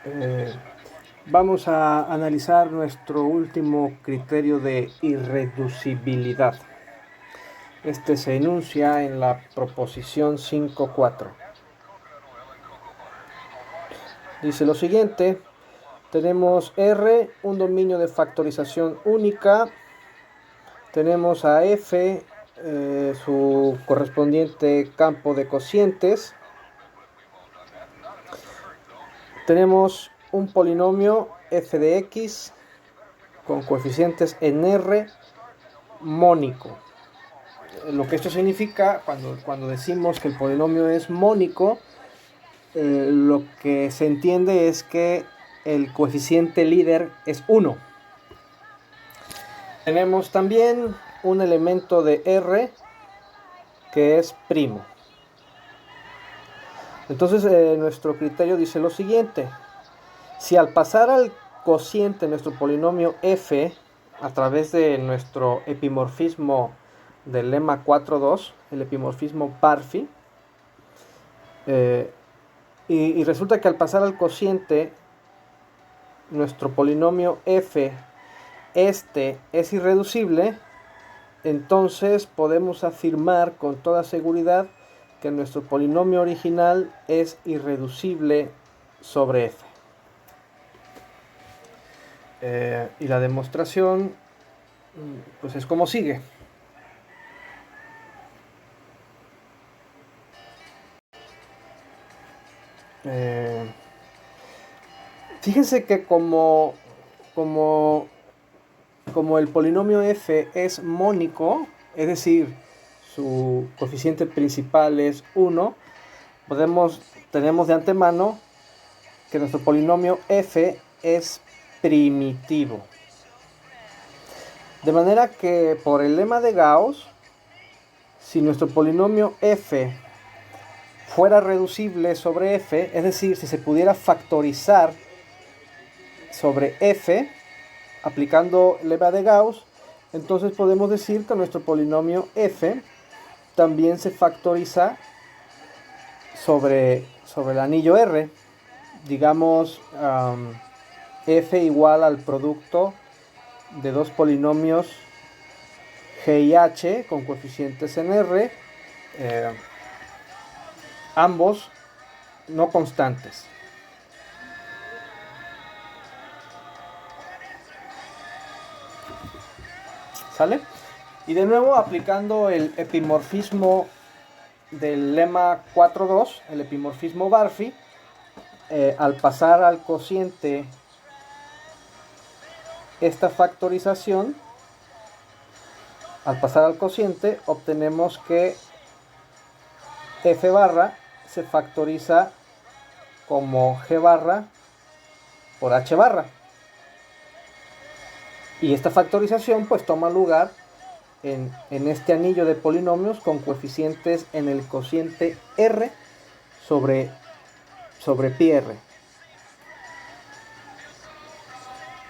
Eh, Vamos a analizar nuestro último criterio de irreducibilidad. Este se enuncia en la proposición 5.4. Dice lo siguiente: tenemos R, un dominio de factorización única. Tenemos a F, su correspondiente campo de cocientes. Tenemos un polinomio f de x con coeficientes en R mónico. Lo que esto significa, cuando decimos que el polinomio es mónico, lo que se entiende es que el coeficiente líder es 1. Tenemos también un elemento de R que es primo. Entonces nuestro criterio dice lo siguiente: si al pasar al cociente nuestro polinomio f a través de nuestro epimorfismo del lema 4.2, el epimorfismo Barphy, y resulta que al pasar al cociente nuestro polinomio f es irreducible, entonces podemos afirmar con toda seguridad que nuestro polinomio original es irreducible sobre f. Y la demostración pues es como sigue. Fíjense que como el polinomio f es mónico, es decir, su coeficiente principal es 1, tenemos de antemano que nuestro polinomio f es primitivo. De manera que por el lema de Gauss, si nuestro polinomio f fuera reducible sobre f, es decir, si se pudiera factorizar sobre f, aplicando el lema de Gauss, entonces podemos decir que nuestro polinomio f también se factoriza sobre el anillo R. Digamos, f igual al producto de dos polinomios g y h con coeficientes en R, ambos no constantes. ¿Sale? Y de nuevo, aplicando el epimorfismo del lema 4.2, el epimorfismo Barphy, al pasar al cociente esta factorización, obtenemos que f barra se factoriza como g barra por h barra. Y esta factorización pues toma lugar en este anillo de polinomios con coeficientes en el cociente R sobre pi r.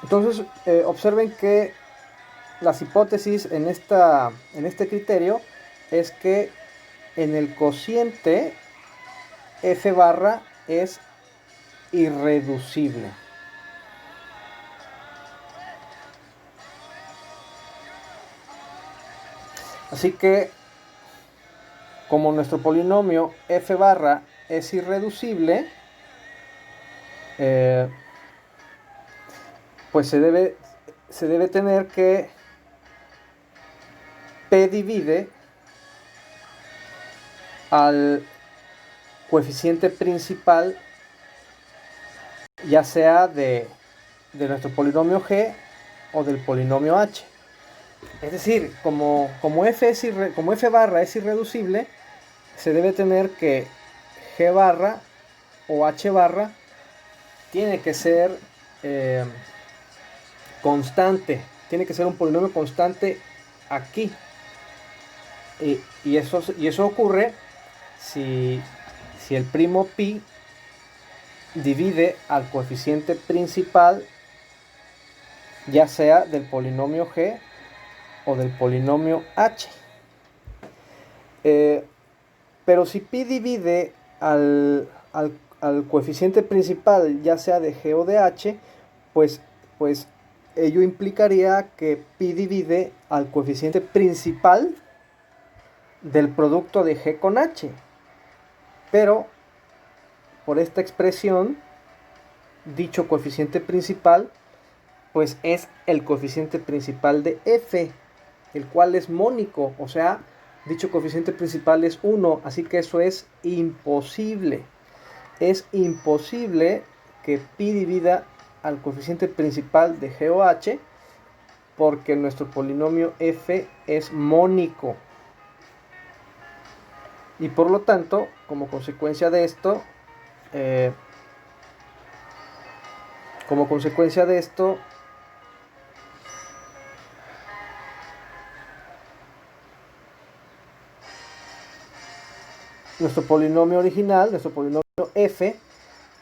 Entonces observen que las hipótesis en este criterio es que en el cociente f barra es irreducible. Así que, como nuestro polinomio f barra es irreducible, pues se debe tener que p divide al coeficiente principal, ya sea de nuestro polinomio g o del polinomio h. Es decir, como f barra es irreducible, se debe tener que g barra o h barra tiene que ser constante, tiene que ser un polinomio constante aquí. Y eso ocurre si el primo pi divide al coeficiente principal, ya sea del polinomio g o del polinomio h. Pero si pi divide al al coeficiente principal, ya sea de G o de H, pues ello implicaría que pi divide al coeficiente principal del producto de G con H. Pero por esta expresión, dicho coeficiente principal pues es el coeficiente principal de f, el cual es mónico, o sea, dicho coeficiente principal es 1, así que eso es imposible. Es imposible que pi divida al coeficiente principal de g o h, porque nuestro polinomio f es mónico. Y por lo tanto, como consecuencia de esto, nuestro polinomio original, nuestro polinomio f,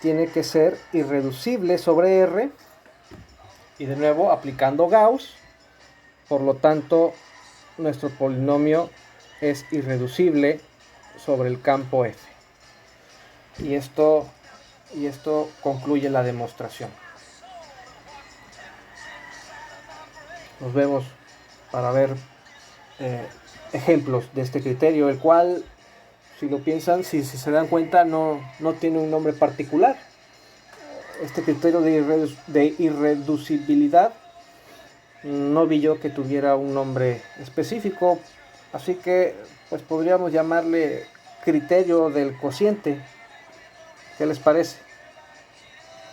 tiene que ser irreducible sobre R, y de nuevo aplicando Gauss, por lo tanto nuestro polinomio es irreducible sobre el campo F. Y esto concluye la demostración. Nos vemos para ver ejemplos de este criterio, el cual, si lo piensan, si se dan cuenta, no tiene un nombre particular. Este criterio de irreducibilidad no vi yo que tuviera un nombre específico, así que pues podríamos llamarle criterio del cociente. ¿Qué les parece?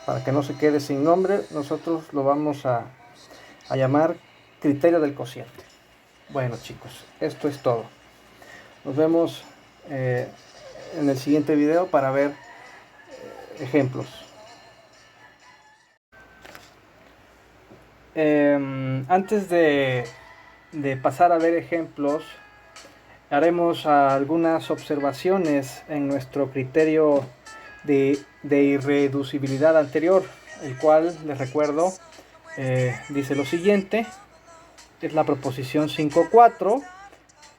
Para que no se quede sin nombre, nosotros lo vamos a llamar criterio del cociente. Bueno, chicos, esto es todo. Nos vemos en el siguiente video para ver ejemplos. Antes de pasar a ver ejemplos, haremos algunas observaciones en nuestro criterio de irreducibilidad anterior, el cual, les recuerdo, dice lo siguiente. Es la proposición 5.4.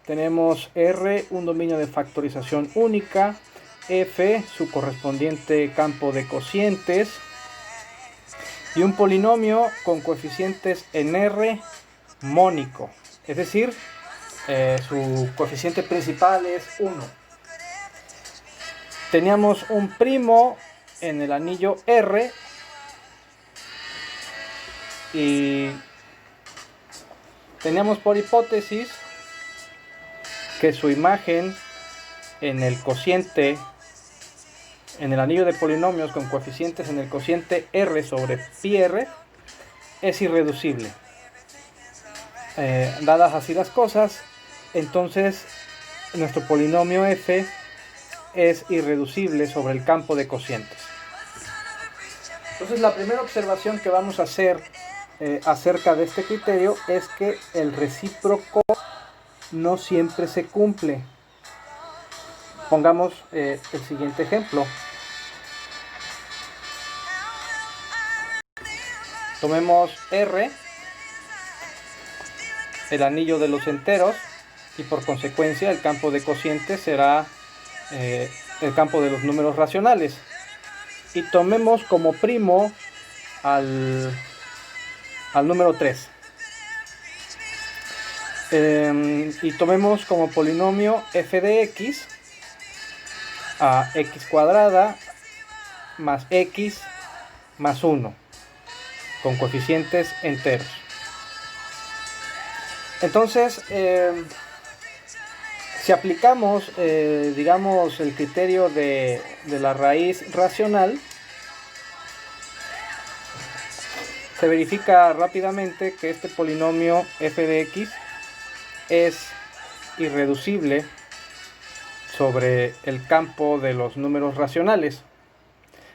Tenemos R, un dominio de factorización única, F, su correspondiente campo de cocientes, y un polinomio con coeficientes en R mónico, es decir, su coeficiente principal es 1. Teníamos un primo en el anillo R y teníamos por hipótesis que su imagen en el cociente, en el anillo de polinomios con coeficientes en el cociente R sobre pi R, es irreducible. Dadas así las cosas, entonces nuestro polinomio f es irreducible sobre el campo de cocientes. Entonces la primera observación que vamos a hacer acerca de este criterio es que el recíproco no siempre se cumple. Pongamos el siguiente ejemplo. Tomemos R, el anillo de los enteros, y por consecuencia el campo de cocientes será el campo de los números racionales. Y tomemos como primo al número 3. Y tomemos como polinomio f de x a x cuadrada más x más 1 con coeficientes enteros. Entonces, si aplicamos, digamos, el criterio de la raíz racional, se verifica rápidamente que este polinomio f de x es irreducible sobre el campo de los números racionales.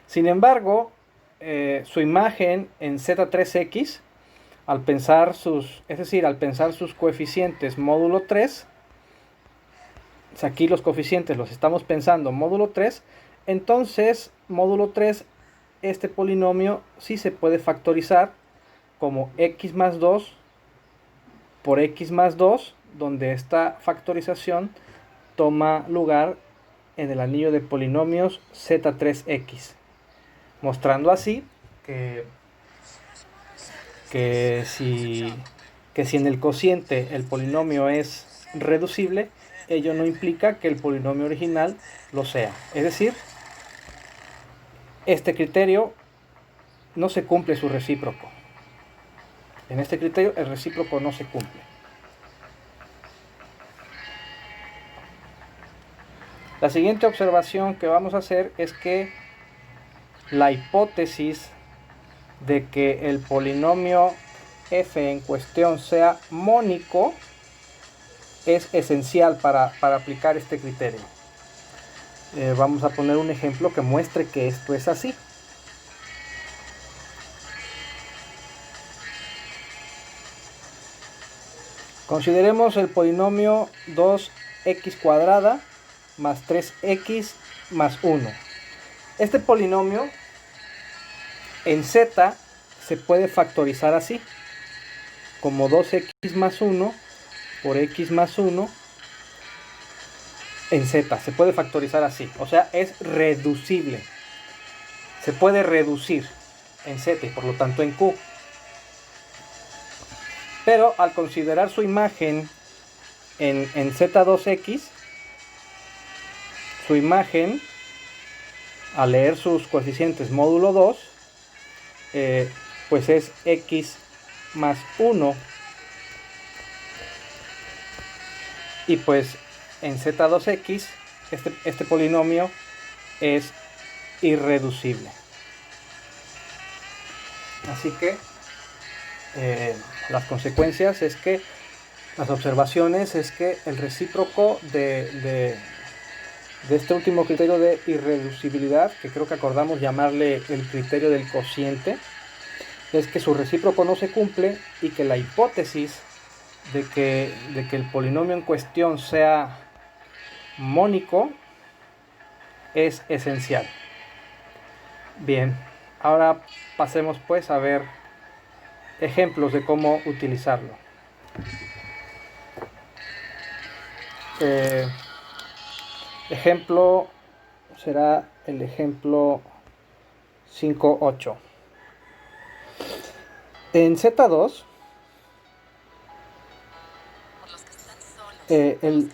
Sin embargo, su imagen en z3x, al pensar sus coeficientes módulo 3, aquí los coeficientes los estamos pensando módulo 3, entonces módulo 3, este polinomio sí se puede factorizar como x más 2 por x más 2, donde esta factorización toma lugar en el anillo de polinomios Z3X, mostrando así que si en el cociente el polinomio es reducible, ello no implica que el polinomio original lo sea. Es decir, este criterio no se cumple su recíproco. En este criterio el recíproco no se cumple. La siguiente observación que vamos a hacer es que la hipótesis de que el polinomio f en cuestión sea mónico es esencial para aplicar este criterio. Vamos a poner un ejemplo que muestre que esto es así. Consideremos el polinomio 2x cuadrada más 3x más 1. Este polinomio en z se puede factorizar así, como 2x más 1 por x más 1 en z. Se puede factorizar así, o sea, es reducible. Se puede reducir en z y por lo tanto en q. Pero al considerar su imagen en z2x, su imagen, al leer sus coeficientes módulo 2, pues es x más 1. Y pues en z2x, este polinomio es irreducible. Así que las consecuencias es que, las observaciones es que el recíproco de este último criterio de irreducibilidad, que creo que acordamos llamarle el criterio del cociente, es que su recíproco no se cumple y que la hipótesis de que el polinomio en cuestión sea mónico es esencial. Bien, ahora pasemos pues a ver ejemplos de cómo utilizarlo. Ejemplo será el ejemplo 5.8. En Z2,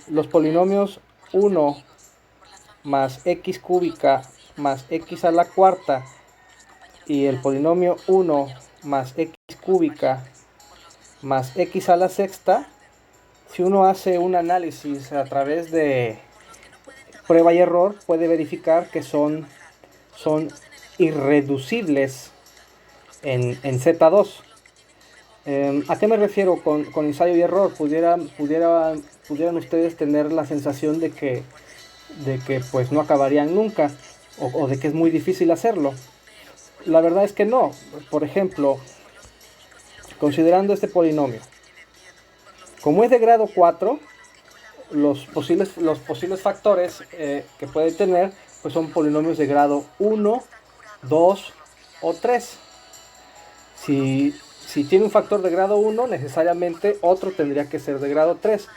los polinomios 1 más x cúbica más x a la cuarta y el polinomio 1 más x cúbica más x a la sexta, si uno hace un análisis a través de prueba y error, puede verificar que son irreducibles en Z2. ¿A qué me refiero con ensayo y error? Pudieran ustedes tener la sensación de que pues no acabarían nunca, o de que es muy difícil hacerlo. La verdad es que no. Por ejemplo, considerando este polinomio, como es de grado 4, los posibles factores que puede tener pues son polinomios de grado 1, 2 o 3. Si tiene un factor de grado 1, necesariamente otro tendría que ser de grado 3.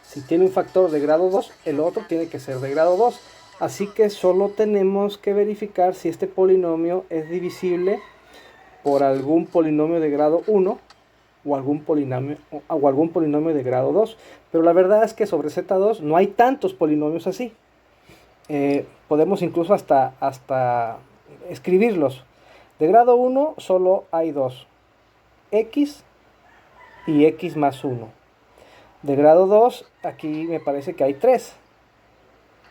Si tiene un factor de grado 2, el otro tiene que ser de grado 2. Así que solo tenemos que verificar si este polinomio es divisible por algún polinomio de grado 1 o algún polinomio de grado 2. Pero la verdad es que sobre Z2 no hay tantos polinomios así. Podemos incluso hasta escribirlos. De grado 1 solo hay 2, x y x más 1. De grado 2, aquí me parece que hay 3.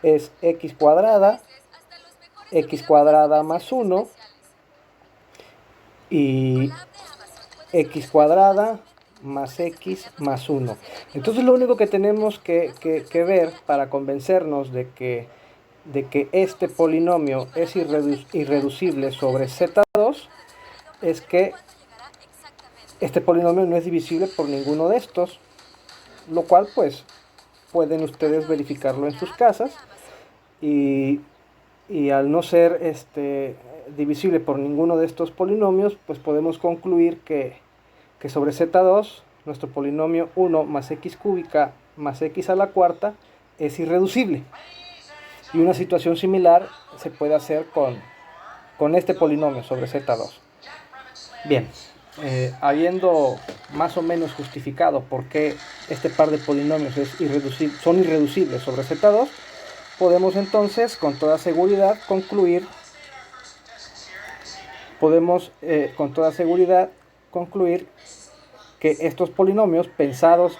Es x cuadrada más 1 y x cuadrada más x más 1. Entonces lo único que tenemos que ver para convencernos de que este polinomio es irreducible sobre Z2 es que este polinomio no es divisible por ninguno de estos, lo cual pues pueden ustedes verificarlo en sus casas y al no ser divisible por ninguno de estos polinomios, pues podemos concluir que sobre Z2 nuestro polinomio 1 más x cúbica más x a la cuarta es irreducible. Y una situación similar se puede hacer con este polinomio sobre Z2. Bien, habiendo más o menos justificado por qué este par de polinomios son irreducibles sobre Z2, podemos entonces con toda seguridad concluir que estos polinomios pensados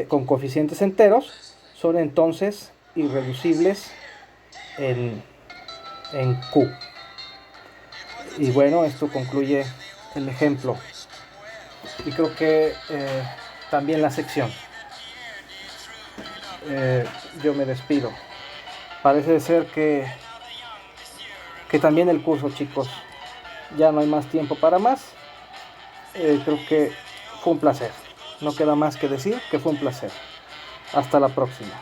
con coeficientes enteros son entonces irreducibles en Q. Y bueno, esto concluye el ejemplo y creo que también la sección. Yo me despido. Parece ser que también el curso, chicos, ya no hay más tiempo para más. Creo que fue un placer. No queda más que decir que fue un placer. Hasta la próxima.